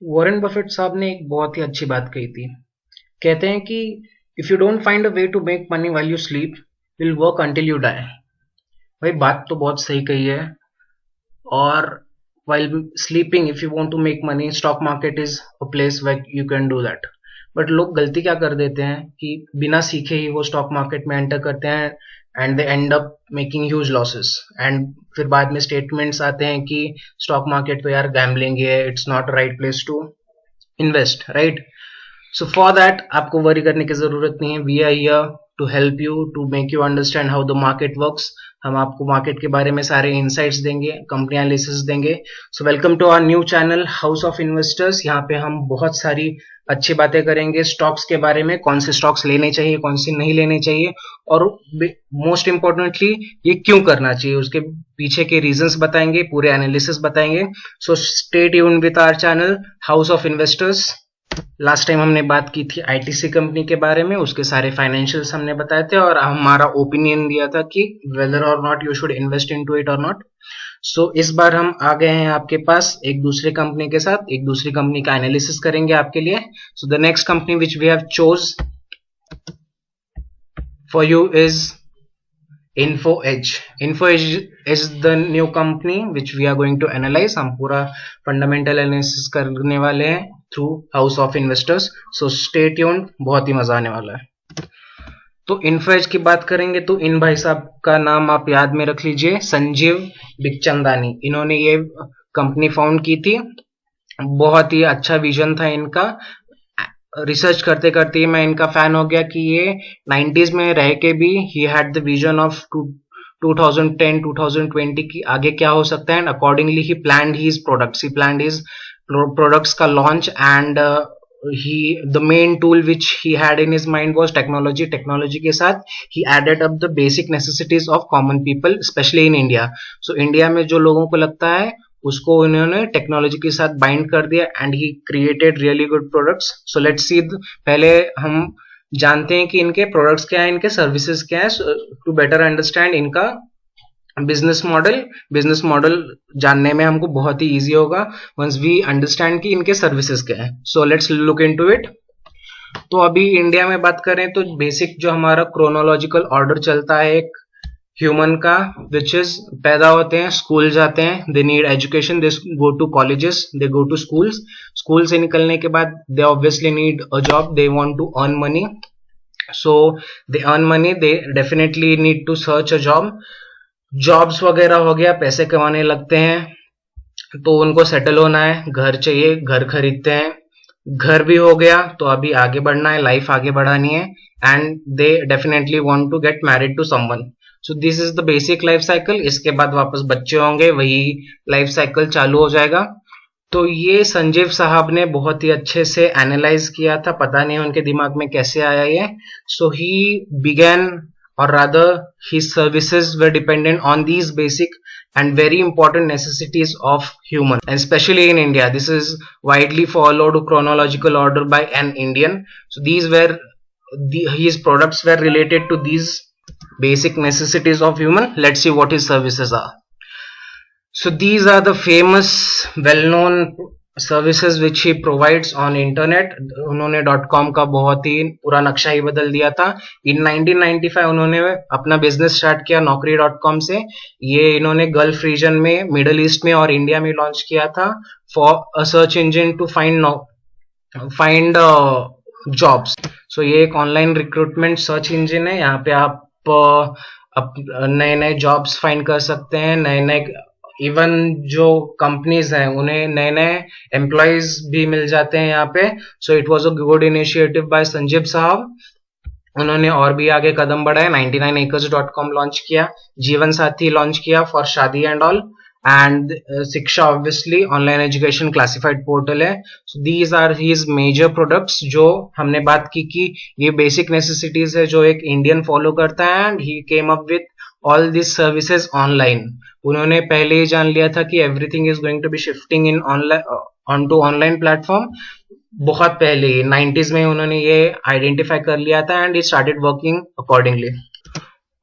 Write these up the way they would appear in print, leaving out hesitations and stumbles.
Warren Buffett साहब ने एक बहुत ही अच्छी बात कही थी। कहते हैं कि if you don't find a way to make money while you sleep, will work until you die. भाई बात तो बहुत सही कही है। और while sleeping, if you want to make money, stock market is a place where you can do that. But लोग गलती क्या कर देते हैं कि बिना सीखे ही वो स्टॉक मार्केट में एंटर करते हैं and they and up making huge losses. And फिर बाद में स्टेटमेंट्स आते हैं कि स्टॉक मार्केट तो यार गैम्बलिंग है, it's not right place to invest, right? So for that आपको वरी करने की जरूरत नहीं है। We are here to help you, to make you understand how the market works. हम आपको मार्केट के बारे में सारे इनसाइट्स देंगे, कंपनी एनालिसिस देंगे। So welcome to our new channel house of investors. यहाँ पे हम बहुत सारी अच्छी बातें करेंगे स्टॉक्स के बारे में, कौन से स्टॉक्स लेने चाहिए, कौन से नहीं लेने चाहिए, और मोस्ट इंपॉर्टेंटली ये क्यों करना चाहिए, उसके पीछे के रीजंस बताएंगे, पूरे एनालिसिस बताएंगे। So stay tuned with our channel house of investors. Last time हमने बात की थी आईटीसी कंपनी के बारे में, उसके सारे फाइनेंशियल्स हमने बताए थे और हमारा ओपिनियन दिया था कि वेदर और not you should invest into it और नॉट। सो इस बार हम आ गए हैं आपके पास एक दूसरे कंपनी के साथ, एक दूसरी कंपनी का एनालिसिस करेंगे आपके लिए। So the next company which we have chose for you is InfoEdge. InfoEdge is the new company which we are going to analyze. हम पूरा फंडामेंटल एनालिसिस करने वाले हैं through house of investors. So stay tuned, बहुत ही मजा आने वाला है। तो InfoEdge की बात करेंगे तो इन भाई साहब का नाम आप याद में रख लीजिए, संजीव बिखचंदानी। इन्होंने ये कंपनी फाउंड की थी। बहुत ही अच्छा विजन था इनका। रिसर्च करते करते मैं इनका फैन हो गया कि ये 90s में रह के भी he had the vision of 2010 2020 की आगे क्या हो सकता है, and accordingly he planned his products, he planned his products का launch. And he the main tool which he had in his mind was technology के साथ he added up the basic necessities of common people, especially in India. So India में जो लोगों को लगता है उसको उन्होंने टेक्नोलॉजी के साथ बाइंड कर दिया and he created really good products. So let's सी, पहले हम जानते हैं कि इनके प्रोडक्ट्स क्या है, इनके सर्विसेज क्या है, टू बेटर अंडरस्टैंड इनका बिजनेस मॉडल जानने में हमको बहुत ही इजी होगा वंस वी अंडरस्टैंड कि इनके सर्विसेज क्या है। So let's look into it. तो अभी इंडिया में बात करें तो बेसिक जो हमारा क्रोनोलॉजिकल ऑर्डर चलता है एक ह्यूमन का, विच इज पैदा होते हैं, स्कूल जाते हैं, they need education, they go to colleges, they go to schools. School से निकलने के बाद they obviously need a job, they want to earn money. So they earn money, they definitely need to search a job. Jobs वगैरह हो गया, पैसे कमाने लगते हैं, तो उनको सेटल होना है, घर चाहिए, घर खरीदते हैं। घर भी हो गया तो अभी आगे बढ़ना है, लाइफ आगे बढ़ानी है, and they definitely want to get married to someone. So this is the basic life cycle. इसके बाद वापस बच्चे होंगे, वही लाइफ साइकिल चालू हो जाएगा। तो ये संजीव साहब ने बहुत ही अच्छे से एनालाइज किया था, पता नहीं उनके दिमाग में कैसे आया ये। So he began, or rather his services were dependent on these basic and very important necessities of human, and especially in India this is widely followed chronological order by an Indian. So these were his products were related to these basic necessities of human. Let's see what his services are. So these are the famous well known services which he provides on internet. उन्होंने .com का बहुत ही पूरा नक्शा ही बदल दिया था। इन 1995 उन्होंने अपना बिजनेस स्टार्ट किया naukri.com से। ये इन्होंने गल्फ रीजन में, मिडल ईस्ट में और इंडिया में लॉन्च किया था for a search engine to find jobs. So ये एक ऑनलाइन रिक्रूटमेंट सर्च इंजन है। यहाँ पे आप नए नए जॉब्स फाइंड कर सकते हैं, नए नए इवन जो कंपनीज हैं उन्हें नए नए एम्प्लॉयज भी मिल जाते हैं यहाँ पे। So it was a good initiative by Sanjeev साहब। उन्होंने और भी आगे कदम बढ़ाए, 99acres.com लॉन्च किया, जीवन साथी लॉन्च किया for Shaadi and all, and Shiksha obviously online education classified portal है। So these are his major products जो हमने बात की कि ये बेसिक नेसेसिटीज है जो एक इंडियन फॉलो करता है, and he came up with all this services online. उन्होंने पहले ही जान लिया था कि everything is going to be shifting in on to online platform. बहुत पहले ही 90s में उन्होंने ये आइडेंटिफाई कर लिया था, and he started working accordingly.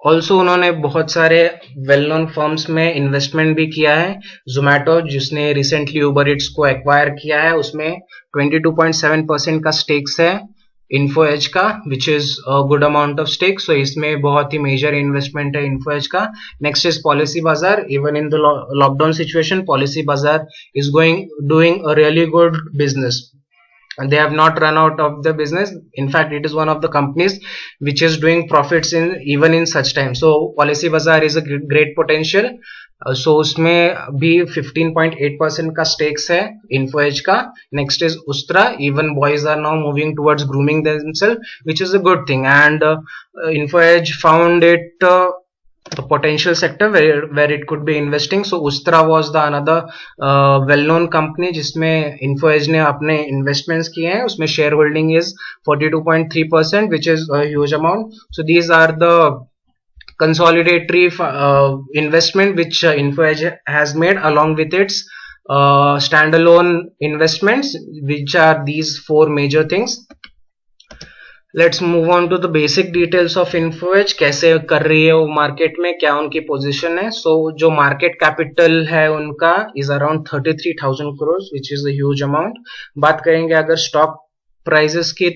Also उन्होंने बहुत सारे वेल नोन फर्म्स में इन्वेस्टमेंट भी किया है। जोमेटो जिसने रिसेंटली उबर इट्स को एक्वायर किया है, उसमें 22.7% का स्टेक्स है इन्फो एज का, which is good amount of stake. So इसमें बहुत ही मेजर इन्वेस्टमेंट है इन्फो एज का। Next is Policy Bazaar. Even in the lockdown situation, Policy Bazaar is going doing a really good business. They have not run out of the business. In fact, it is one of the companies which is doing profits in even in such time. So Policy Bazaar is a great potential. So उसमें भी 15.8% का stakes है InfoEdge का. Next is Ustra. Even boys are now moving towards grooming themselves, which is a good thing. And InfoEdge found it a potential sector where it could be investing. So Ustra was the another well-known company जिसमें InfoEdge ने अपने investments किए हैं. उसमें shareholding is 42.3%, which is a huge amount. So these are the consolidatory investment which InfoEdge has made along with its standalone investments, which are these four major things. Let's move on to the basic details of Info Edge. कैसे कर रही है वो market में, क्या उनकी position है. सो जो मार्केट कैपिटल है उनका is around 33,000 crore, which is a huge amount. बात करेंगे अगर स्टॉक प्राइसेस की,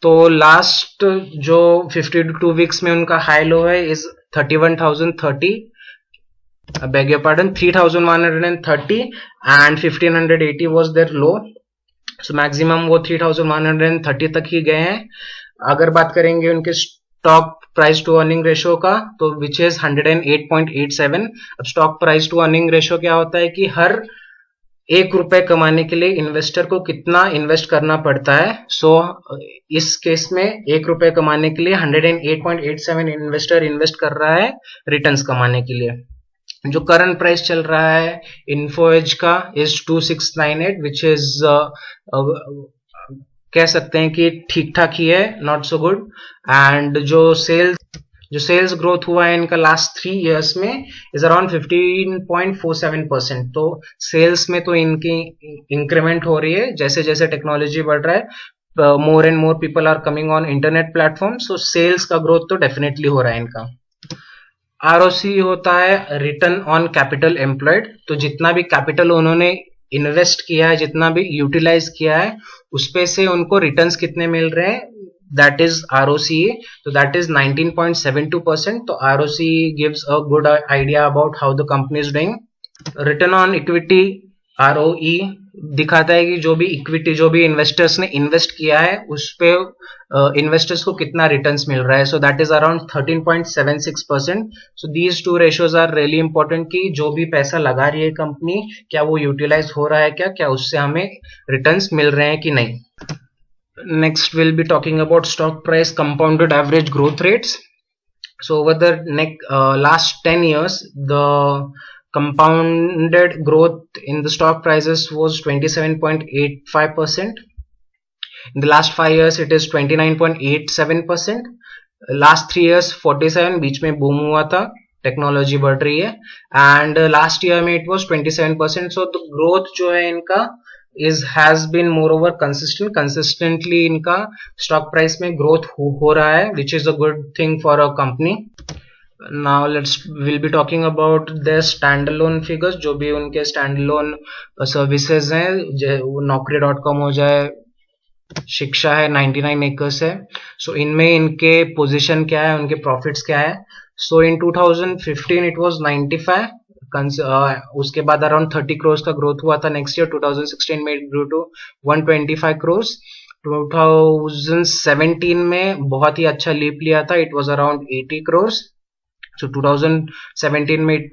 तो लास्ट जो 52 वीक्स में उनका हाई लो है is 31,030, beg your pardon, 3,130 and 1,580 was there low. So maximum वो 3,130 तक ही गए हैं. अगर बात करेंगे उनके stock price to earning ratio का, तो विच इज 108.87. अब stock price to earning ratio क्या होता है कि हर ₹1 कमाने के लिए इन्वेस्टर को कितना इन्वेस्ट करना पड़ता है. सो इस केस में ₹1 कमाने के लिए 108.87 इन्वेस्टर इन्वेस्ट कर रहा है रिटर्न्स कमाने के लिए. जो करंट प्राइस चल रहा है इन्फोएज का इज 2698, विच इज कह सकते हैं कि ठीक ठाक ही है, नॉट सो गुड. एंड जो सेल्स ग्रोथ हुआ है इनका लास्ट 3 इयर्स में इज अराउंड 15.47%. तो सेल्स में तो इनकी इंक्रीमेंट हो रही है जैसे जैसे टेक्नोलॉजी बढ़ रहा है. More and more people are coming on internet platform. So sales का ग्रोथ तो डेफिनेटली हो रहा है इनका. आरओसी होता है रिटर्न ऑन कैपिटल एम्प्लॉयड. तो जितना भी कैपिटल उन्होंने इन्वेस्ट किया है, जितना भी यूटिलाइज किया है, उस पे से उनको रिटर्न्स कितने मिल रहे हैं, दैट इज आरओसीए. तो दैट इज 19.72%. तो ROC gives a good idea about how the company is doing. Return on equity ROE दिखाता है कि जो भी इक्विटी, जो भी इन्वेस्टर्स ने इन्वेस्ट किया है उस पे इन्वेस्टर्स को कितना रिटर्न्स मिल रहा है. So that is around 13.76%. So these two ratios are really important कि जो भी पैसा लगा रही है कंपनी, क्या वो यूटिलाइज हो रहा है, क्या उससे हमें रिटर्न्स मिल रहे हैं कि नहीं. Next will be talking about stock price compounded average growth rates. So over the last 10 years, the compounded growth in the stock prices was 27.85%. In the last 5 years it is 29.87%. Last 3 years 47, बीच में boom हुआ था, technology बढ़ रही है. And last year में it was 27%. So the growth जो है इनका has been moreover consistently इनका स्टॉक प्राइस में ग्रोथ हो रहा है, which is a good thing for a company. Now we'll be talking about their standalone figures. जो भी उनके standalone services हैं, naukri.com हो जाए, शिक्षा है, 99 acres है. So इनमें इनके पोजीशन क्या है, उनके प्रॉफिट्स क्या है. So in 2015 it was 95. उसके बाद अराउंड 30 करोड़ का ग्रोथ हुआ था. नेक्स्ट ईयर 2016 में इट ग्रो टू 125 करोड़. 2017 में बहुत ही अच्छा लीप लिया था, इट वाज अराउंड 80 करोड़. सो 2017 में इट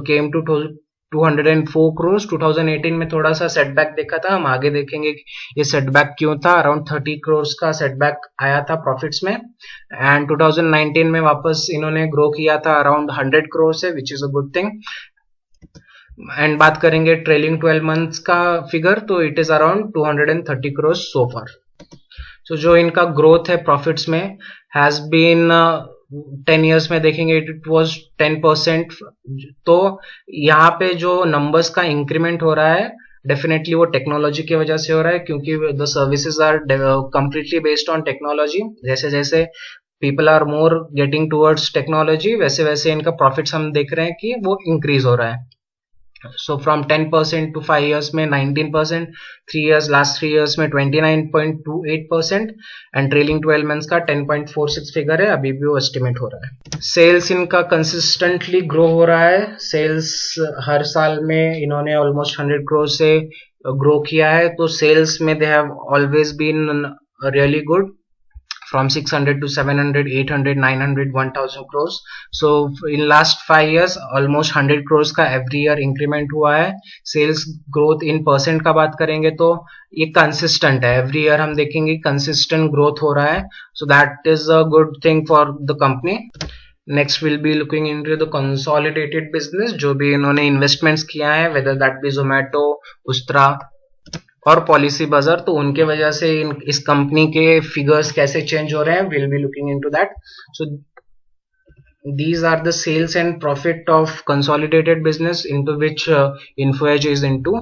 केम टू 204 करोड़. 2018 में थोड़ा सा सेटबैक देखा था, हम आगे देखेंगे ये सेटबैक क्यों था. अराउंड 30 करोड़ का सेटबैक आया था प्रॉफिट्स में. एंड 2019 में वापस इन्होंने ग्रो किया था अराउंड 100 करोड़ से, विच is a good thing. And बात करेंगे ट्रेलिंग 12 मंथ्स का फिगर, तो इट इज अराउंड 230 करोड़ सो फार. सो जो इनका ग्रोथ है प्रॉफिट्स में हैज बीन 10 इयर्स में देखेंगे इट वाज 10%. तो यहाँ पे जो नंबर्स का इंक्रीमेंट हो रहा है डेफिनेटली वो टेक्नोलॉजी की वजह से हो रहा है, क्योंकि the services are completely based on technology. जैसे जैसे people are more getting towards technology, वैसे वैसे इनका प्रॉफिट्स हम देख रहे हैं कि वो इंक्रीज हो रहा है. So from 10% to 5 years में 19%, 3 years last 3 years में 29.28% and trailing 12 months का 10.46 फिगर है, अभी भी वो एस्टिमेट हो रहा है. सेल्स इनका कंसिस्टेंटली ग्रो हो रहा है. सेल्स हर साल में इन्होंने ऑलमोस्ट 100 करोड़ से ग्रो किया है. तो सेल्स में they have always been really good, from 600 to 700, 800, 900, 1000 crores. So in last 5 years almost 100 crores का every year increment हुआ है. Sales growth in percent का बात करेंगे तो ये consistent है. Every year हम देखेंगे consistent growth हो रहा है. So that is a good thing for the company. Next we'll be looking into the consolidated business, जो भी इन्होंने investments किया है, whether that be Zomato, Ustra और पॉलिसी बाजार, तो उनके वजह से इस कंपनी के फिगर्स कैसे चेंज हो रहे हैं, will be looking into that. So these are the sales and profit of consolidated business into which Info Edge is into.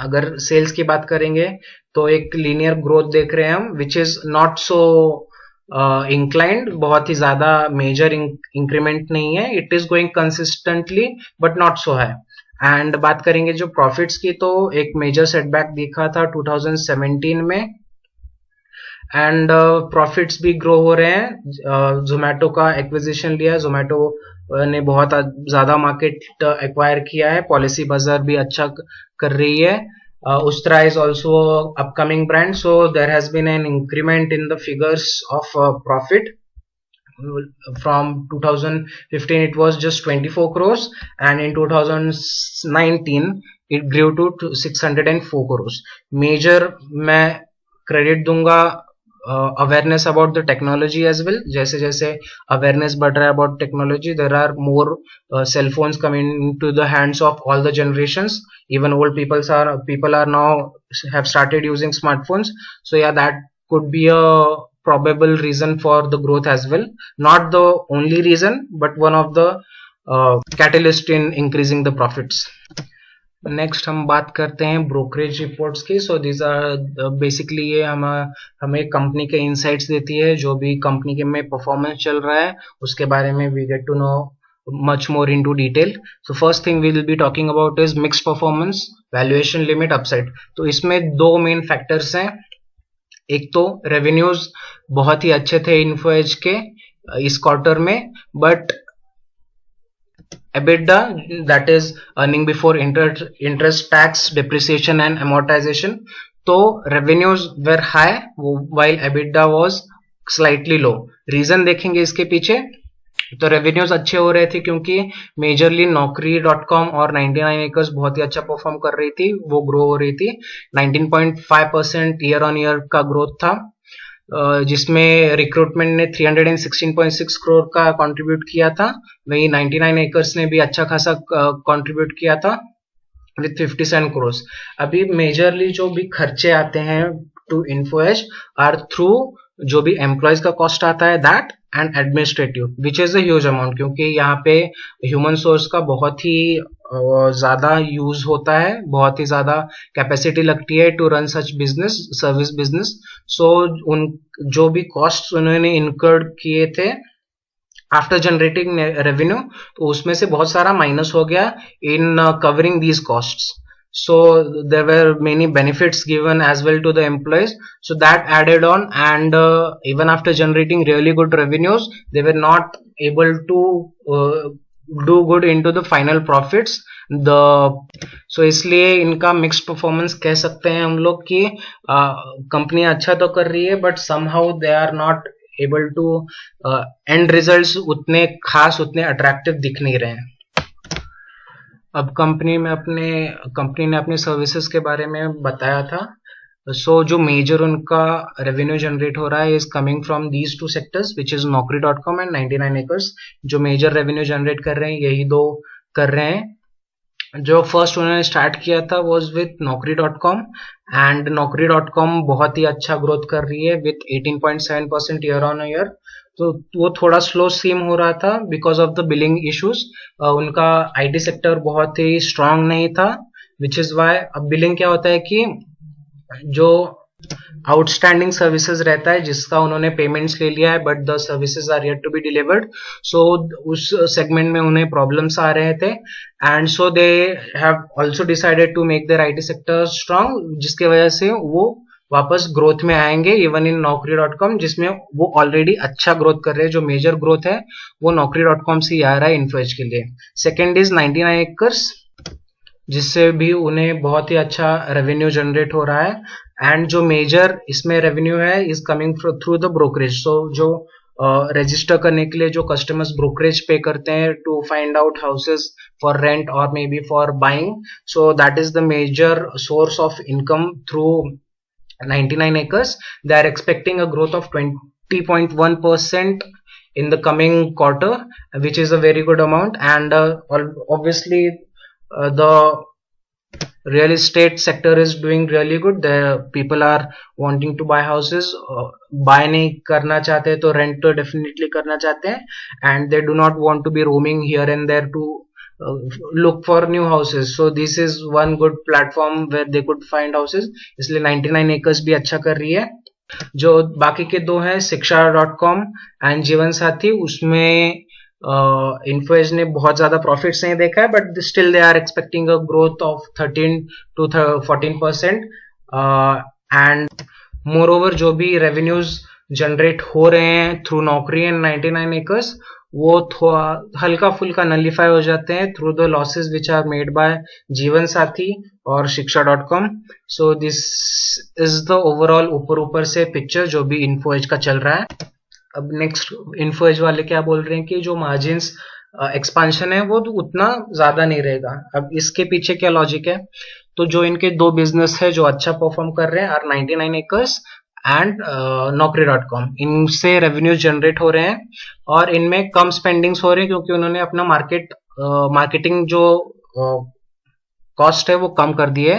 अगर सेल्स की बात करेंगे तो एक लीनियर ग्रोथ देख रहे हैं हम, which is not so inclined, बहुत ही ज्यादा मेजर इंक्रीमेंट नहीं है. It is going consistently but not so high. And बात करेंगे जो प्रॉफिट्स की, तो एक मेजर सेटबैक दिखा था 2017 में, एंड प्रॉफिट्स भी ग्रो हो रहे हैं. जोमेटो का एक्विजिशन लिया, जोमेटो ने बहुत ज्यादा मार्केट एक्वायर किया है. पॉलिसी बाजार भी अच्छा कर रही है. Ustra is also upcoming brand, so there has been an increment in the figures of profit. From 2015 it was just 24 crores and in 2019 it grew to 604 crores. Major मैं credit दूंगा awareness about the technology as well. जैसे जैसे awareness बढ़ रहा है about technology, there are more cell phones coming to the hands of all the generations. even old people are now have started using smartphones. So yeah, that could be a probable reason for the growth as well. Not the only reason, but one of the catalyst in increasing the profits. Next हम बात करते हैं brokerage reports की. सो these are basically ये हमें company के insights देती है, जो भी कंपनी के में परफॉर्मेंस चल रहा है उसके बारे में we get to know much more into detail. So first thing we will be talking about is mixed performance, valuation limit, upside. तो इसमें दो मेन फैक्टर्स हैं. एक तो रेवेन्यूज बहुत ही अच्छे थे इन्फो एज के इस क्वार्टर में, but EBITDA, that is earning before interest, tax, depreciation and amortization, तो revenues were high while EBITDA was slightly low. Reason देखेंगे इसके पीछे. तो रेवेन्यूज अच्छे हो रहे थे क्योंकि मेजरली Naukri.com और 99 acres बहुत ही अच्छा परफॉर्म कर रही थी, वो ग्रो हो रही थी. 19.5% ईयर ऑन ईयर का ग्रोथ था, जिसमें रिक्रूटमेंट ने 316.6 करोड़ का कंट्रीब्यूट किया था. वही 99 acres ने भी अच्छा खासा कंट्रीब्यूट किया था विथ 57 करोड़. अभी मेजरली जो भी खर्चे आते हैं to Info Edge are through जो भी एम्प्लॉयज का कॉस्ट आता है, that and administrative, which is a huge amount, क्योंकि यहाँ पे ह्यूमन सोर्स का बहुत ही ज्यादा यूज होता है, बहुत ही ज्यादा कैपेसिटी लगती है to run such business, service business. So उन जो भी कॉस्ट उन्होंने इनकर्ड किए थे आफ्टर जनरेटिंग रेवेन्यू, तो उसमें से बहुत सारा माइनस हो गया इन covering these costs. So there were many benefits given as well to the employees, so that added on, and even after generating really good revenues they were not able to do good into the final profits. So इसलिए इनका mixed performance कह सकते हैं हम लोग कि company अच्छा तो कर रही है but somehow they are not able to end results उतने खास, उतने अट्रैक्टिव दिख नहीं रहे हैं. अब कंपनी ने अपने सर्विसेज के बारे में बताया था. सो जो मेजर उनका रेवेन्यू जनरेट हो रहा है is coming from these two sectors, which is Naukri.com and 99 acres. जो मेजर रेवेन्यू जनरेट कर रहे हैं यही दो कर रहे हैं. जो फर्स्ट उन्होंने स्टार्ट किया था was with Naukri.com, and Naukri.com बहुत ही अच्छा ग्रोथ कर रही है विथ 18.7% ईयर ऑन ईयर. तो वो थोड़ा स्लो सीम हो रहा था because of the billing issues. उनका आईटी सेक्टर बहुत ही स्ट्रांग नहीं था, विच इज वाई. अब बिलिंग क्या होता है कि जो आउटस्टैंडिंग सर्विसेज रहता है जिसका उन्होंने पेमेंट्स ले लिया है but the services are yet to be delivered, so उस सेगमेंट में उन्हें प्रॉब्लम्स आ रहे थे and so they have also decided to make their IT sector strong, जिसके वजह से वो वापस ग्रोथ में आएंगे इवन इन naukri.com, जिसमें वो ऑलरेडी अच्छा ग्रोथ कर रहे हैं। जो मेजर ग्रोथ है वो naukri.com से ही आ रहा है इन्फोएज के लिए। सेकेंड इज 99 एकर्स, जिससे भी उन्हें बहुत ही अच्छा रेवेन्यू जनरेट हो रहा है एंड जो मेजर इसमें रेवेन्यू है is coming through the brokerage. So जो रजिस्टर करने के लिए जो कस्टमर्स ब्रोकरेज पे करते हैं to find out houses for rent और maybe for buying, so that is the major source of income through 99 acres. They are expecting a growth of 20.1% in the coming quarter, which is a very good amount. And obviously, the real estate sector is doing really good. The people are wanting to buy houses. Buy नहीं करना चाहते तो rent तो definitely करना चाहते हैं, and they do not want to be roaming here and there to look for new houses. So this is one good platform where they could find houses. इसलिए 99 acres भी अच्छा कर रही है। जो बाकी के दो हैं shiksha.com एंड जीवन साथी, उसमें इन्फोएज ने बहुत ज्यादा प्रॉफिट्स नहीं देखा है but still they are expecting a growth of 13 to 14%। And moreover जो भी रेवेन्यूज जनरेट हो रहे हैं थ्रू नौकरी एंड 99 एकर्स, वो थोड़ा हल्का फुल्का नलिफाई हो जाते हैं through the losses which are made by Jeevansathi और shiksha.com। So this is the overall ऊपर ऊपर से पिक्चर जो भी इन्फोएज का चल रहा है। अब नेक्स्ट इन्फोएज वाले क्या बोल रहे हैं कि जो मार्जिन्स एक्सपांशन है वो तो उतना ज्यादा नहीं रहेगा। अब इसके पीछे क्या लॉजिक है, तो जो इनके दो बिजनेस है जो अच्छा परफॉर्म कर रहे हैं आर 99 एकर्स एंड naukri.com, इनसे रेवेन्यू जनरेट हो रहे हैं और इनमें कम स्पेंडिंग्स हो रहे हैं क्योंकि उन्होंने अपना मार्केटिंग जो कॉस्ट है वो कम कर दी है।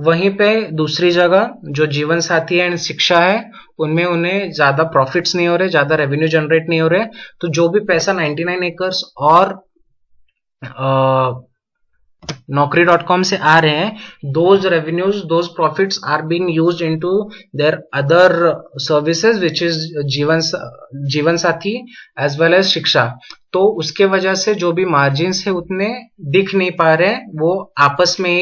वहीं पे दूसरी जगह जो जीवन साथी एंड शिक्षा है उनमें उन्हें ज्यादा प्रॉफिट्स नहीं हो रहे, ज्यादा रेवेन्यू जनरेट नहीं हो रहे, तो जो भी पैसा 99 एकर्स और naukri.com से आ रहे हैं, those revenues, those profits are being used into their other services which is जीवन साथी as well as शिक्षा। तो उसके वजह से जो भी मार्जिन्स है उतने दिख नहीं पा रहे हैं, वो आपस में ही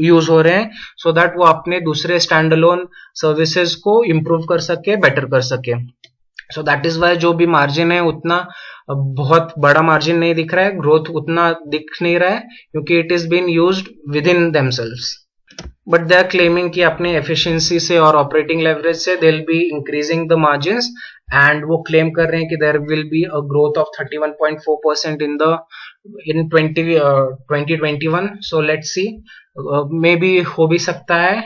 यूज हो रहे हैं सो दैट वो अपने दूसरे स्टैंड अलोन सर्विसेज को इम्प्रूव कर सके, बेटर कर सके। सो दैट इज वाई जो भी मार्जिन है उतना बहुत बड़ा मार्जिन नहीं दिख रहा है, ग्रोथ उतना दिख नहीं रहा है क्योंकि it is been used within themselves. But they are claiming कि अपने एफिशिएंसी से और ऑपरेटिंग लेवरेज से they will be increasing the margins and वो क्लेम कर रहे हैं कि there will be a growth of 31.4% in 2021। So let's see, maybe हो भी सकता है,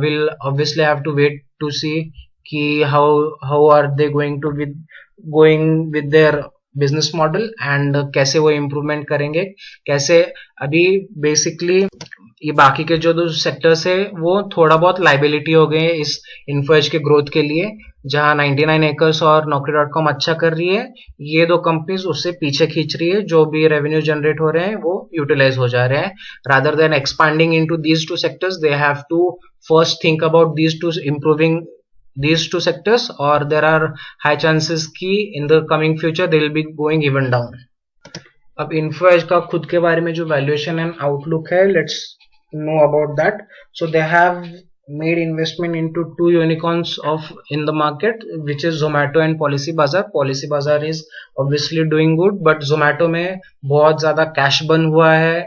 will obviously have to wait to see कि how are they going with their business model and कैसे वो इम्प्रूवमेंट करेंगे, कैसे। अभी बेसिकली ये बाकी के जो दो सेक्टर्स है वो थोड़ा बहुत लाइबिलिटी हो गए इस इन्फोएज के ग्रोथ के लिए, जहां 99 एकर्स और naukri.com अच्छा कर रही है, ये दो कंपनीज उससे पीछे खींच रही है। जो भी रेवेन्यू जनरेट हो रहे हैं वो यूटिलाइज हो जा रहे हैं। Rather than expanding into these two sectors, they have to first think about these two improving these two sectors, or there are high chances कि in the coming future they will be going even down। अब इन्फोएज का खुद के बारे में जो valuation and outlook है, let's know about that. So they have made investment into two unicorns in the market, which is Zomato and Policybazaar। Policybazaar is obviously doing good, but Zomato में बहुत ज्यादा कैश बर्न हुआ है।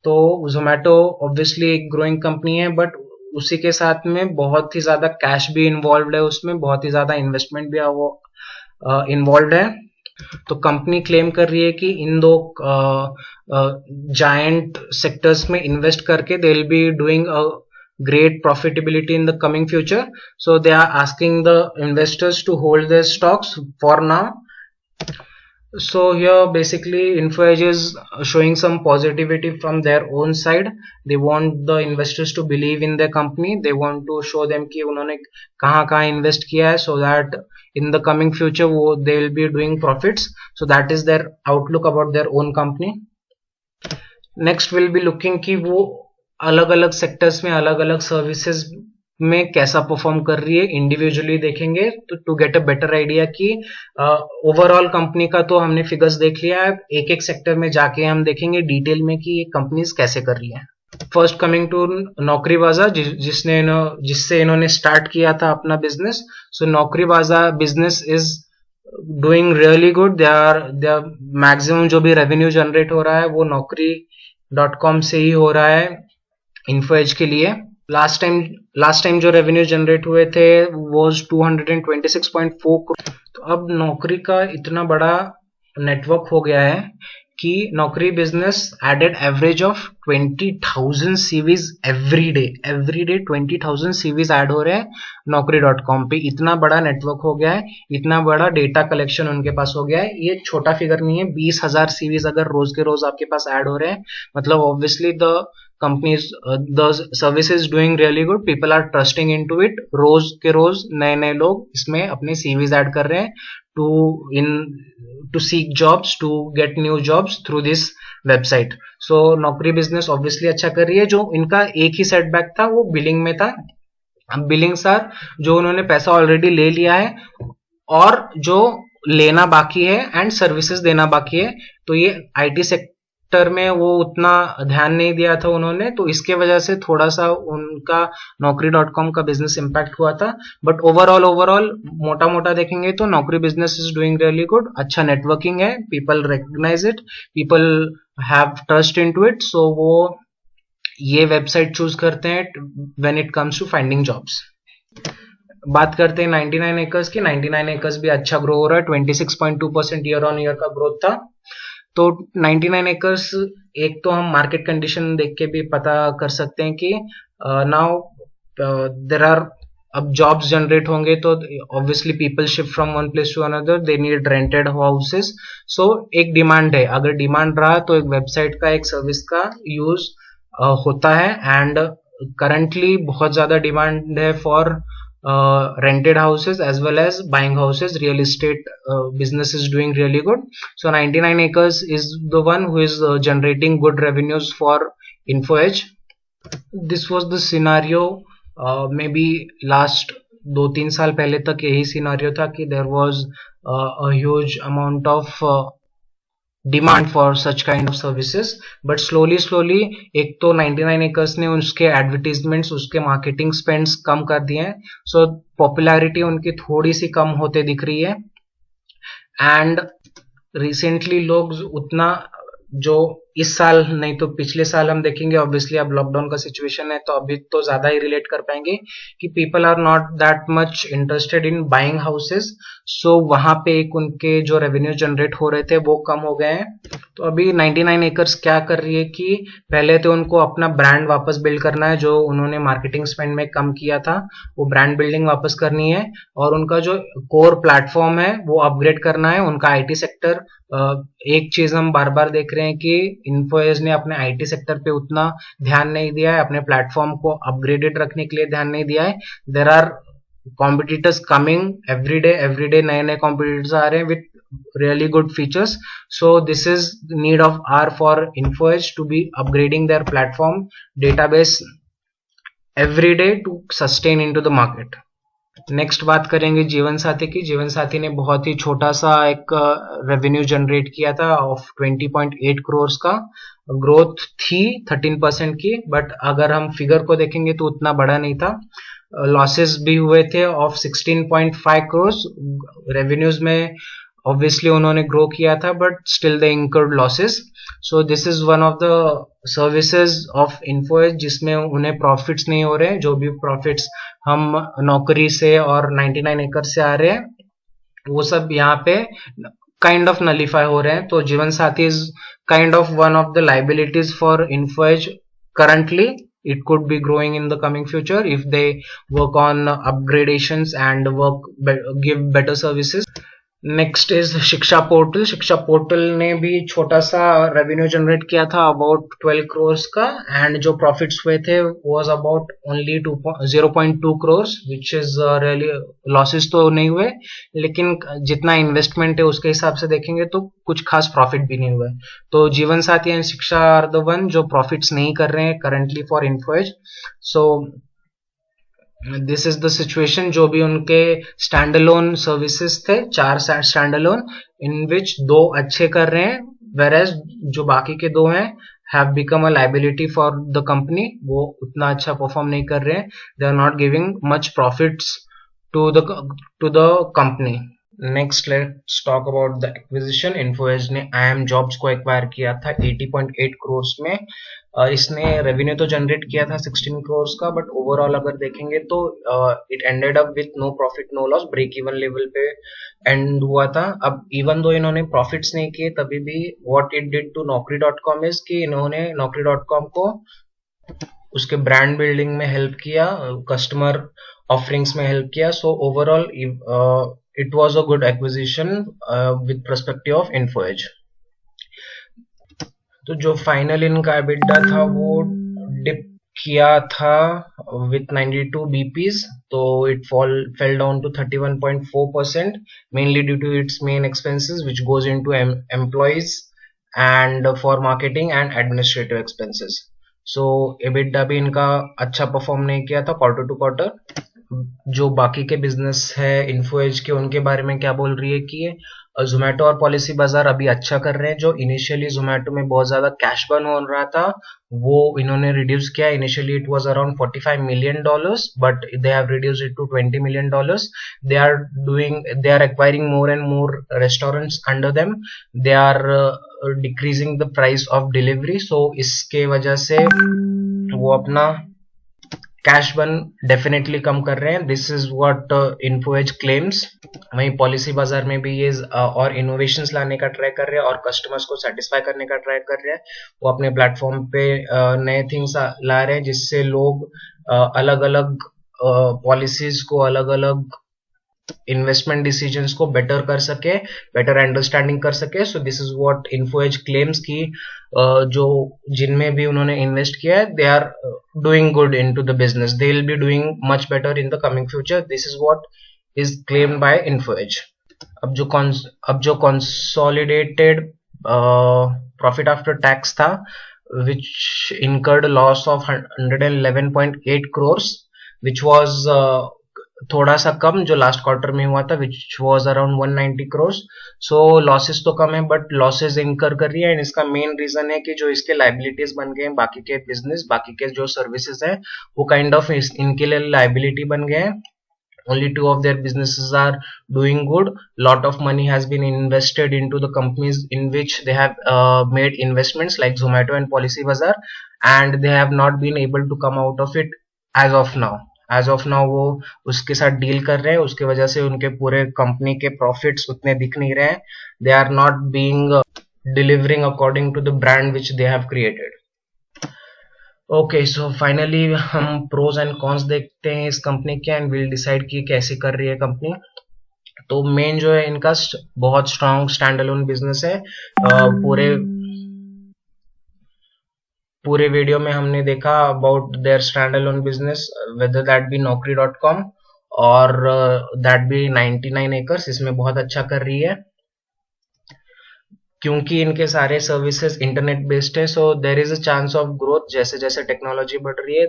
तो Zomato obviously एक growing company है but उसी के साथ में बहुत ही ज्यादा कैश भी इन्वॉल्व है, उसमें बहुत ही ज्यादा इन्वेस्टमेंट भी वो इन्वॉल्व है। तो कंपनी क्लेम कर रही है कि इन दो जायंट सेक्टर्स में इन्वेस्ट करके दे will be doing a great profitability in the coming future, so they are asking the investors to hold their stocks for now। So here basically InfoEdge is showing some positivity from their own side। They want the investors to believe in their company, they want to show them कि उन्होंने कहाँ invest किया है, so that in the coming future they will be doing profits। So that is their outlook about their own company। Next we'll be looking कि वो अलग अलग sectors में अलग अलग सर्विसेज में कैसा परफॉर्म कर रही है इंडिविजुअली देखेंगे तो to get a better idea कि ओवरऑल कंपनी का तो हमने फिगर्स देख लिया है, एक एक सेक्टर में जाके हम देखेंगे डिटेल में कि ये कंपनीज कैसे कर रही है। फर्स्ट कमिंग टू नौकरी बाजार, जिससे इन्होंने स्टार्ट किया था अपना business. So Naukri bazaar business is doing really good. They are maximum जो भी रेवेन्यू जनरेट हो रहा है वो नौकरी .com से ही हो रहा है इन्फो एज के लिए। लास्ट टाइम जो रेवेन्यू जनरेट हुए थे वो 226.4 करोड़। तो अब नौकरी का इतना बड़ा नेटवर्क हो गया है कि Naukri business added average of 20,000 CVs every day 20,000 CVs add हो रहे हैं नौकरी.com पे। इतना बड़ा नेटवर्क हो गया है, इतना बड़ा डेटा कलेक्शन उनके पास हो गया है। ये छोटा फिगर नहीं है, 20,000 सीवीज अगर रोज के रोज आपके पास ऐड हो रहे हैं, मतलब obviously the companies the service is doing really good, people are trusting into it. रोज के रोज नए नए लोग इसमें अपने सीवीज ऐड कर रहे हैं to seek jobs, to get new jobs through this website. So नौकरी बिजनेस ऑब्वियसली अच्छा कर रही है। जो इनका एक ही सेटबैक था वो बिलिंग में था। अब बिलिंग सर जो उन्होंने पैसा ऑलरेडी ले लिया है और जो लेना बाकी है एंड सर्विसेज देना बाकी है, तो ये आईटी सेक्टर में वो उतना ध्यान नहीं दिया था उन्होंने, तो इसके वजह से थोड़ा सा उनका नौकरी.com का बिजनेस इंपैक्ट हुआ था। बट ओवरऑल मोटा मोटा देखेंगे तो Naukri business is doing really good. अच्छा नेटवर्किंग है, people recognise it, people have trust into it, so वो ये वेबसाइट चूज करते हैं when it comes to finding jobs. बात करते हैं 99 एकर्स की। 99 एकर्स भी अच्छा ग्रो हो रहा है, 26.2% ईयर ऑन ईयर का ग्रोथ था। तो 99 एकर्स एक तो हम मार्केट कंडीशन देख के भी पता कर सकते हैं कि नाउ देयर आर, अब जॉब्स जनरेट होंगे तो obviously people shift from one place to another, they need rented houses. So एक डिमांड है, अगर डिमांड रहा तो एक वेबसाइट का एक सर्विस का यूज होता है। एंड करंटली बहुत ज्यादा डिमांड है for rented houses as well as buying houses. Real estate business is doing really good. So 99 acres is the one who is generating good revenues for Info Edge. This was the scenario maybe last 2-3 साल पहले तक यही scenario था कि there was a huge amount of demand for such kind of services. But slowly एक तो 99 acres ने उसके एडवर्टीजमेंट्स, उसके मार्केटिंग स्पेंड्स कम कर दिए हैं, सो पॉपुलैरिटी उनकी थोड़ी सी कम होते दिख रही है। एंड रिसेंटली लोग उतना, जो इस साल नहीं तो पिछले साल हम देखेंगे, ऑब्वियसली अब लॉकडाउन का सिचुएशन है तो अभी तो ज्यादा ही रिलेट कर पाएंगे कि people are not that much interested in buying houses. So वहां पे एक उनके जो रेवेन्यू जनरेट हो रहे थे वो कम हो गए हैं। तो अभी 99 एकर्स क्या कर रही है कि पहले तो उनको अपना ब्रांड वापस बिल्ड करना है, जो उन्होंने मार्केटिंग स्पेंड में कम किया था वो ब्रांड बिल्डिंग वापस करनी है, और उनका जो कोर प्लेटफॉर्म है वो अपग्रेड करना है। उनका आईटी सेक्टर, एक चीज हम बार बार देख रहे हैं कि इन्फोएज ने अपने आईटी सेक्टर पे उतना ध्यान नहीं दिया है, अपने प्लेटफॉर्म को अपग्रेडेड रखने के लिए ध्यान नहीं दिया है। There are competitors coming every day नए नए कॉम्पिटिटर्स आ रहे हैं with really good features. So this is the need of R for Info Edge to be upgrading their platform database every day to sustain into the market. Next बात करेंगे जीवन साथी की। जीवन साथी ने बहुत ही छोटा सा एक रेवेन्यू जनरेट किया था ऑफ 20.8 करोड़ का, ग्रोथ थी 13% की, बट अगर हम फिगर को देखेंगे तो उतना बड़ा नहीं था। लॉसेस भी हुए थे ऑफ 16.5 करोड़। रेवेन्यूज में ऑब्वियसली उन्होंने ग्रो किया था but still they incurred losses. So this is one of the services of Info Edge जिसमें उन्हें प्रॉफिट्स नहीं हो रहे हैं। जो भी प्रॉफिट्स हम नौकरी से और 99 एकड़ से आ रहे हैं वो सब यहाँ पे काइंड ऑफ नलीफाई हो रहे हैं। तो Jeevansathi is kind of one of the liabilities for Info Edge currently. It could be growing in the coming future if they work on upgradations and give better services. Next is शिक्षा portal. शिक्षा portal ने भी छोटा सा revenue generate किया था about 12 crore का, and जो प्रॉफिट्स हुए थे was about only 0.2 crore, which is really, losses तो नहीं हुए लेकिन जितना इन्वेस्टमेंट है उसके हिसाब से देखेंगे तो कुछ खास प्रॉफिट भी नहीं हुए. तो Jeevansathi and Shiksha are the one जो प्रॉफिट्स नहीं कर रहे हैं currently for Info Edge. So this is the situation. जो भी उनके स्टैंड अलोन सर्विसेज थे, 4 स्टैंड अलोन, इन विच 2 अच्छे कर रहे हैं, वेरेज जो बाकी के 2 हैं have become a liability for the company, वो उतना अच्छा परफॉर्म नहीं कर रहे हैं, they are not giving much profits to the company. Next let's talk about the acquisition. Info Edge ने IIM जॉब्स को एक्वायर किया था 80.8 करोड़ में। इसने रेवेन्यू तो जनरेट किया था 16 करोड़ का, बट ओवरऑल अगर देखेंगे तो it ended up with no profit no loss, break even level पे एंड हुआ था। अब इवन दो इन्होंने प्रॉफिट्स नहीं किए, तभी भी what it did to Naukri.com is कि इन्होंने Naukri.com को उसके ब्रांड बिल्डिंग में हेल्प किया, कस्टमर ऑफरिंग्स में हेल्प किया। So overall it was a good acquisition with perspective of Info Edge. तो जो फाइनल इनका एबिटा था वो डिप किया था विथ 92 बीपीज, तो it fell down to 31.4%, mainly due to its main expenses which goes into employees and for marketing and administrative expenses. So EBITDA भी इनका अच्छा परफॉर्म नहीं किया था क्वार्टर टू क्वार्टर। जो बाकी के बिजनेस है इन्फोएज के, उनके बारे में क्या बोल रही है कि जोमेटो और पॉलिसी बाजार अभी अच्छा कर रहे हैं। जो इनिशियली जोमेटो में बहुत ज्यादा कैश बर्न हो रहा था वो इन्होंने रिड्यूस किया। Initially it was around $45 million, but they have reduce it to $20 million। They are acquiring more and more restaurants under them, they are decreasing the price of delivery. So इसके वजह से वो अपना कैश बर्न डेफिनेटली कम कर रहे हैं। This is what Info Edge claims. वहीं policy बाजार में भी ये और इनोवेशंस लाने का ट्राई कर रहे हैं और कस्टमर्स को सेटिस्फाई करने का ट्राई कर रहे हैं। वो अपने प्लेटफॉर्म पे नए थिंग्स ला रहे हैं जिससे लोग अलग अलग पॉलिसीज को, अलग अलग इन्वेस्टमेंट डिसीजंस को बेटर कर सके, बेटर अंडरस्टैंडिंग कर सके। So this is what Info Edge claims की जो जिनमें भी उन्होंने इन्वेस्ट किया है, they are doing good into the business, they will be doing much better in the coming future. This is what is claimed by Info Edge. अब जो consolidated profit after tax था which incurred a loss of 111.8 crores, which was थोड़ा सा कम जो last quarter में हुआ था which was around 190 crores। So losses तो कम है बट लॉसेस इनकर कर रही है, एंड इसका मेन रीजन है कि जो इसके लाइबिलिटीज बन गए हैं, बाकी के बिजनेस, बाकी के जो सर्विसेज है वो काइंड ऑफ इनके लिए लाइबिलिटी बन गए हैं। Only 2 of their businesses are doing good. Lot of money has been invested into the companies in which they have made investments like Zomato and Policybazaar, and they have not been able to come out of it as of now। वो उसके साथ deal कर रहे हैं, उसके वजह से उनके पूरे कंपनी के प्रॉफिट्स उतने दिख नहीं रहे हैं। They are not being delivering according to the brand which they have created. Okay, so finally हम प्रोज एंड कॉन्स देखते हैं इस कंपनी के, एंड विल डिसाइड कि कैसे कर रही है कंपनी। तो मेन जो है इनका बहुत स्ट्रॉन्ग स्टैंड अलोन बिजनेस है। पूरे वीडियो में हमने देखा about their stand alone business, whether that be Naukri.com और दैट बी 99 acres, इसमें बहुत अच्छा कर रही है क्योंकि इनके सारे सर्विसेज इंटरनेट बेस्ड है। So there is a chance of growth. जैसे जैसे टेक्नोलॉजी बढ़ रही है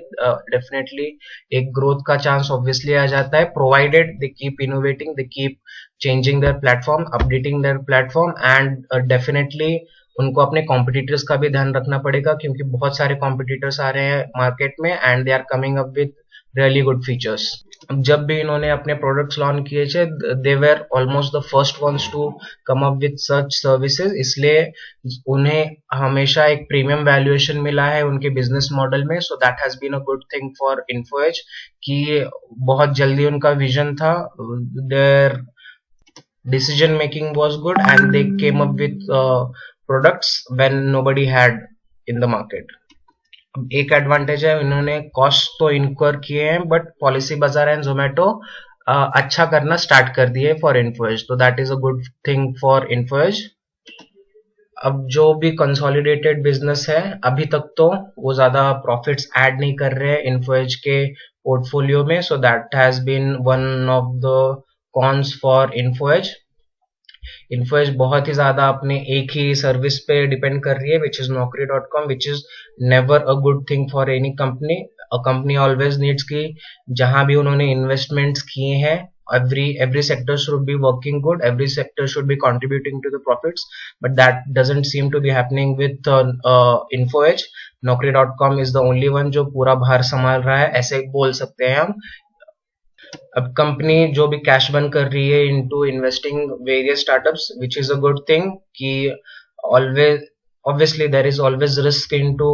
डेफिनेटली एक ग्रोथ का चांस ऑब्वियसली आ जाता है, provided they keep innovating, they keep changing their platform, updating their platform, and definitely उनको अपने कॉम्पिटिटर्स का भी ध्यान रखना पड़ेगा क्योंकि बहुत सारे कॉम्पिटिटर्स आ रहे हैं मार्केट में and they are coming up with really good features. जब भी इन्होंने अपने प्रोडक्ट्स लॉन्च किए थे, they were almost the first ones to come up with such services, इसलिए उन्हें हमेशा एक प्रीमियम वैल्यूएशन मिला है उनके बिजनेस मॉडल में। So that has been a good thing for Info Edge कि बहुत जल्दी उनका विजन था, their decision making was good and they came up with products when nobody had in the market। एक एडवांटेज है, इन्होंने कॉस्ट तो इनकर किए हैं बट पॉलिसी बाजार एंड जोमेटो अच्छा करना स्टार्ट कर दिए फॉर इन्फोएज, तो that is a good thing for Info Edge. अब जो भी कंसोलिडेटेड बिजनेस है अभी तक तो वो ज्यादा प्रॉफिट्स ऐड नहीं कर रहे हैं इन्फोएज के पोर्टफोलियो में, so that has been one of the cons for Info Edge. Info Edge बहुत ही ज्यादा अपने एक ही सर्विस पे डिपेंड कर रही है which is Naukri.com, which is never a good thing for any company. Company always needs कि जहां भी उन्होंने इन्वेस्टमेंट्स किए हैं every sector should be working good, every sector should be contributing to the profits, but that doesn't seem to be happening with InfoEdge. Naukri.com is the only one जो पूरा भार संभाल रहा है, ऐसे बोल सकते हैं हम। अब कंपनी जो भी कैश बर्न कर रही है into investing various startups, which is a good thing कि always obviously there is always risk into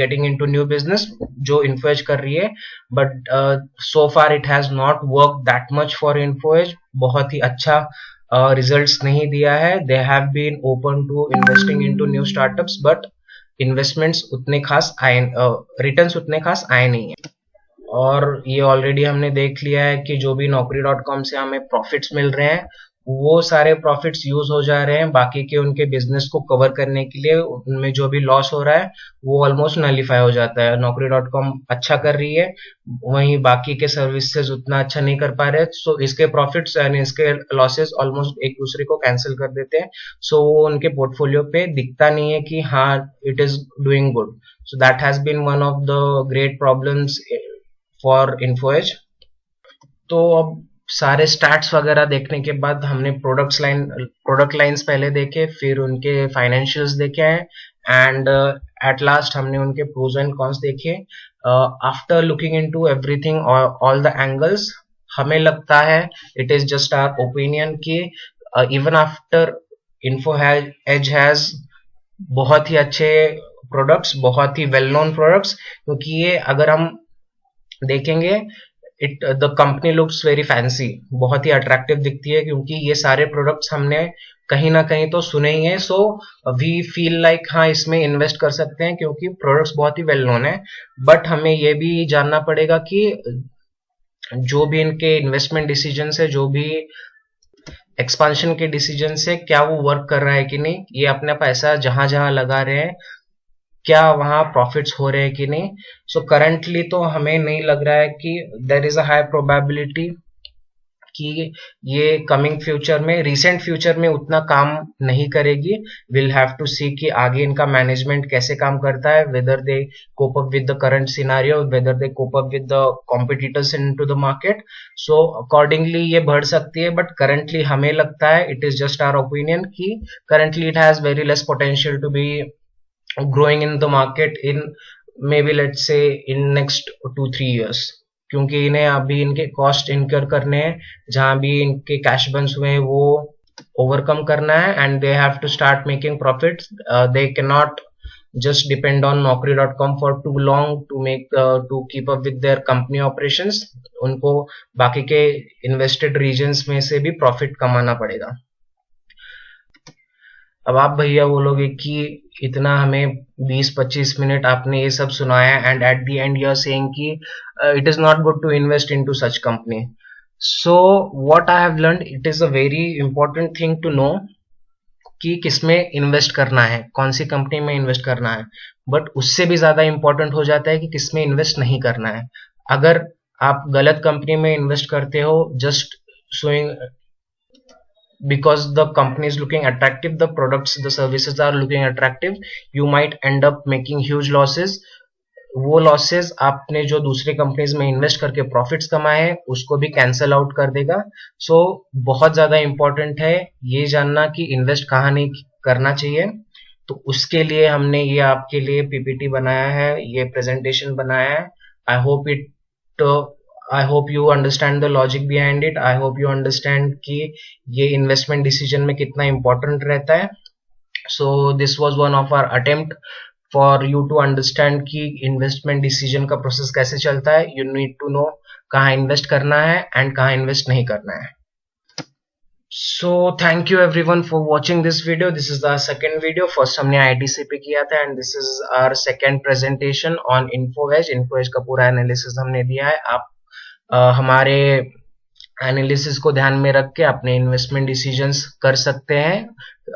getting into new business जो InfoEdge कर रही है, but so far it has not worked that much for InfoEdge, बहुत ही अच्छा results नहीं दिया है। They have been open to investing into new startups, but investments उतने खास आए, returns उतने खास आए नहीं है। और ये ऑलरेडी हमने देख लिया है कि जो भी Naukri.com से हमें प्रॉफिट्स मिल रहे हैं वो सारे प्रॉफिट्स यूज हो जा रहे हैं बाकी के उनके बिजनेस को कवर करने के लिए। उनमें जो भी लॉस हो रहा है वो ऑलमोस्ट नलीफाई हो जाता है। Naukri.com अच्छा कर रही है, वहीं बाकी के सर्विसेज उतना अच्छा नहीं कर पा रहे, सो इसके प्रॉफिट्स यानी इसके लॉसेस ऑलमोस्ट एक दूसरे को कैंसिल कर देते हैं। सो वो उनके पोर्टफोलियो पे दिखता नहीं है कि हाँ it is doing good. So that has been one of the great problems for InfoEdge। तो अब सारे स्टैट्स वगैरह देखने के बाद हमने प्रोडक्ट लाइंस पहले देखे, फिर उनके फाइनेंशियल्स देखे हैं, एंड एट लास्ट हमने उनके प्रोज एंड कॉन्स देखे। After looking into everything all the angles, हमें लगता है it is just our opinion कि इवन आफ्टर InfoEdge हैज बहुत ही अच्छे प्रोडक्ट्स, बहुत ही वेल नोन प्रोडक्ट्स, क्योंकि ये अगर हम देखेंगे the company looks very fancy, बहुत ही अट्रैक्टिव दिखती है क्योंकि ये सारे प्रोडक्ट्स हमने कहीं ना कहीं तो सुने ही है। सो वी फील लाइक हाँ इसमें इन्वेस्ट कर सकते हैं क्योंकि प्रोडक्ट्स बहुत ही वेल नोन है। बट हमें ये भी जानना पड़ेगा कि जो भी इनके इन्वेस्टमेंट डिसीजन है, जो भी एक्सपांशन के डिसीजन से, क्या वो वर्क कर रहा है कि नहीं, ये अपना पैसा जहां जहां लगा रहे हैं क्या वहां प्रॉफिट्स हो रहे हैं कि नहीं। सो करंटली तो हमें नहीं लग रहा है कि there is a high probability कि ये कमिंग फ्यूचर में, रिसेंट फ्यूचर में उतना काम नहीं करेगी। विल हैव टू सी कि आगे इनका मैनेजमेंट कैसे काम करता है, whether they cope up with the current scenario, whether they cope up with the competitors into the market. So accordingly ये बढ़ सकती है, बट करंटली हमें लगता है, it is just our opinion, कि currently it has very less potential to be growing in the market in maybe let's say in next 2-3 years, क्योंकि इन्हें अभी इनके कॉस्ट इनकर करने हैं, जहां भी इनके कैश बर्न्स हुए हैं वो ओवरकम करना है, and they have to start making profits. They can not just depend on Naukri.com for too long to keep up with their company operations। उनको बाकी के इन्वेस्टेड रीजन्स में से भी प्रॉफिट कमाना पड़ेगा। अब आप भैया बोलोगे कि इतना हमें 20-25 मिनट आपने ये सब सुनाया, and at the end you are saying कि it is not good to invest into such company. So what I have learned, it is a very important thing to know कि किसमें इन्वेस्ट करना है, कौन सी कंपनी में invest करना है, but उससे भी ज्यादा इंपॉर्टेंट हो जाता है कि किसमें इन्वेस्ट नहीं करना है। अगर आप गलत कंपनी में इन्वेस्ट करते हो just showing because the company is looking attractive, the products, the services are looking attractive, you might end up making huge losses। वो लॉसेस आपने जो दूसरे कंपनीज में इन्वेस्ट करके प्रॉफिट्स कमाए हैं उसको भी कैंसल आउट कर देगा। सो बहुत ज्यादा इंपॉर्टेंट है ये जानना कि इन्वेस्ट कहाँ नहीं करना चाहिए। तो उसके लिए हमने ये आपके लिए पीपीटी बनाया है, ये प्रेजेंटेशन बनाया है। I hope you understand the logic behind it। I hope you understand कि ये इन्वेस्टमेंट डिसीजन में कितना इंपॉर्टेंट रहता है। So this was one of our attempt for you to understand कि इन्वेस्टमेंट डिसीजन का प्रोसेस कैसे चलता है। You need to know कहाँ इन्वेस्ट करना है एंड कहाँ इन्वेस्ट नहीं करना है। So thank you everyone for watching this video। This is the second video। First हमने ITC पे किया था, and this is our second presentation on InfoEdge। InfoEdge का पूरा एनालिसिस हमने दिया है। आप हमारे एनालिसिस को ध्यान में रख के अपने इन्वेस्टमेंट डिसीजंस कर सकते हैं।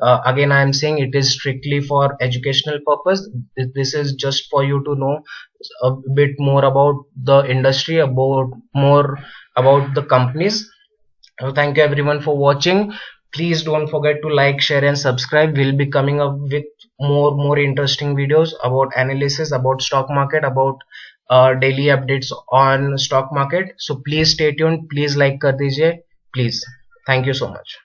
Again I am saying it is strictly for educational purpose. This is just for you to know a bit more about the industry, more about the companies। So thank you everyone for watching। Please don't forget to like, share and subscribe। We'll be coming up with more interesting videos about analysis, about stock market, about daily updates on stock market. So please stay tuned, please like कर दीजिए please. Thank you so much.